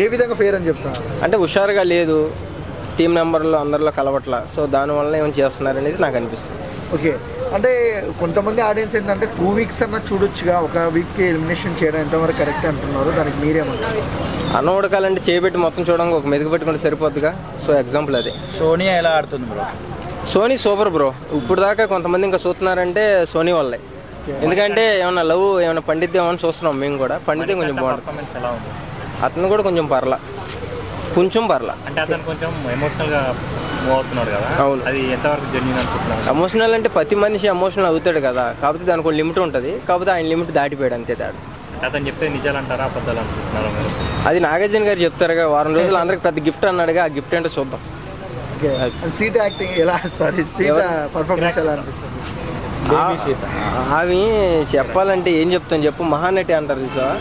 ఏ విధంగా ఫెయిర్ అని చెప్తాను? అంటే హుషారుగా లేదు, టీం మెంబర్లో అందరిలో కలవట్ల, సో దానివల్ల ఏమైనా చేస్తున్నారు అనేది నాకు అనిపిస్తుంది. ఓకే, అంటే కొంతమంది ఆడియన్స్ ఏంటంటే 2 వీక్స్ అన్న చూడొచ్చుగా, ఒక వీక్కి ఎలిమినేషన్ చేయడం ఎంతవరకు కరెక్ట్ అంటున్నారు, దానికి మీరేమంటారు? అన్న ఉడకాలంటే చేయబెట్టి మొత్తం చూడంగా ఒక మెతుకు పెట్టుకుంటే సరిపోద్దిగా. సో ఎగ్జాంపుల్ అదే. సోనియా ఎలా ఆడుతుంది బ్రో? Sony super bro. ఇప్పుడు దాకా కొంతమంది ఇంకా చూస్తున్నారంటే సోనీ వల్లే. ఎందుకంటే ఏమన్నా లవ్ ఏమైనా పండిద్దామని చూస్తున్నాం మేము కూడా. పండితే కొంచెం బాగుంటుంది. అతను కూడా కొంచెం పర్లా, కొంచెం పర్లా. అంటే అతను కొంచెం ఎమోషనల్గా మూవ్ అవుతున్నాడు కదా. అవును, అది ఎంతవరకు జెన్యూన్ అనుకుంటున్నాను? ఎమోషనల్ అంటే ప్రతి మనిషి ఎమోషనల్ అవుతాడు కదా, కాకపోతే దానికి ఒక లిమిట్ ఉంటుంది. కాకపోతే ఆయన లిమిట్ దాటిపోయాడు అంతే తేడా. అతను చెప్తే నిజాలు అంటారా అబద్ధాలు అనుకుంటున్నారా మీరు? అది నాగార్జున గారు చెప్తారుగా, వారం రోజులు అందరికి పెద్ద గిఫ్ట్ అన్నాడుగా, ఆ గిఫ్ట్ ఏంటో చూద్దాం. సీత యాక్టింగ్ ఎలా, సారీ సీత పర్ఫార్మెన్స్ ఎలా అనిపిస్తుంది? అవి చెప్పాలంటే ఏం చెప్తాను చెప్పు, మహానటి అంటారు సార్.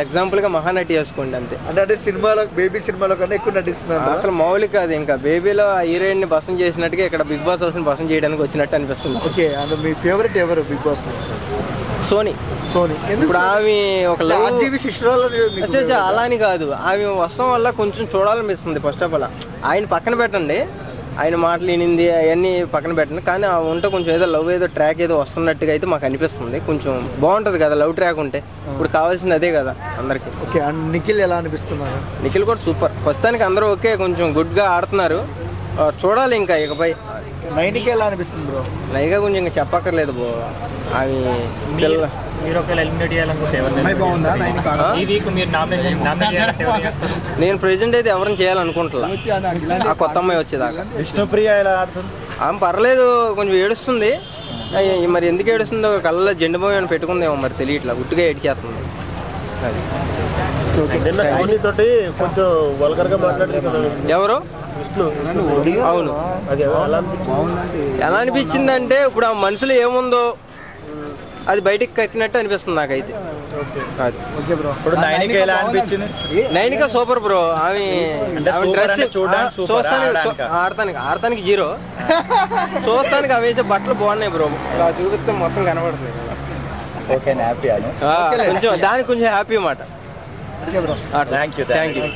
ఎగ్జాంపుల్ గా మహానటి వేసుకోండి అంతే. అంటే సినిమాలో బేబీ సినిమాలో కన్నా ఎక్కువ నటిస్తున్నారు. అసలు మౌలిక అది ఇంకా బేబీలో హీరోయిన్ ని బసం చేసినట్టుగా ఇక్కడ బిగ్ బాస్ హౌస్ ని బసం చేయడానికి వచ్చినట్టు అనిపిస్తుంది. ఓకే, అంటే మీ ఫేవరెట్ ఎవరు బిగ్ బాస్? సోనీ. సోనీ ఇప్పుడు ఆమె ఒక అలా అని కాదు, ఆమె వస్తాం వల్ల కొంచెం చూడాలనిపిస్తుంది. ఫస్ట్ ఆఫ్ ఆల్ ఆయన పక్కన పెట్టండి, ఆయన మాటలు వినింది అవన్నీ పక్కన పెట్టండి, కానీ ఆ ఉంటే కొంచెం ఏదో లవ్ ఏదో ట్రాక్ ఏదో వస్తున్నట్టుగా అయితే మాకు అనిపిస్తుంది. కొంచెం బాగుంటుంది కదా లవ్ ట్రాక్ ఉంటే. ఇప్పుడు కావాల్సింది అదే కదా అందరికి. ఓకే, అండ్ నిఖిల్ ఎలా అనిపిస్తున్నారు? నిఖిల్ కూడా సూపర్. ప్రస్తుతానికి అందరూ ఓకే, కొంచెం గుడ్గా ఆడుతున్నారు. చూడాలి ఇంకా ఇకపై. నైన్కి ఎలా అనిపిస్తుంది బ్రో? నైగా కొంచెం ఇంకా చెప్పక్కర్లేదు బ్రో. అవి మీరు ఒకవేళ ఎలిమినేట్ చేయాలనుకుంటే నేను ప్రెజెంట్ అయితే ఎవరిని చేయాలనుకుంటున్నా, ఆ కొత్త అమ్మాయి వచ్చేదాకా. విష్ణుప్రియ ఎలా ఆడుతుంది? ఆమె పర్లేదు, కొంచెం ఏడుస్తుంది. మరి ఎందుకు ఏడుస్తుందో, కళ్ళలో జెండు బాయ్ అని పెట్టుకుందేమో మరి తెలియట్లా, గుట్టుగా ఏడ్చేస్తుంది. ఎవరు? అవును. ఎలా అనిపించింది అంటే ఇప్పుడు ఆ మనసులో ఏముందో అది బయటికి కక్కినట్టు అనిపిస్తుంది నాకైతే. Nainika super bro. ఆమె డ్రెస్ ఆడతానికి 0, చూస్తానికి అవి వేసే బట్టలు బాగున్నాయి బ్రో. చూపిస్తే మొత్తం కనబడుతుంది. కొంచెం దానికి కొంచెం హ్యాపీ మాట. Thank you.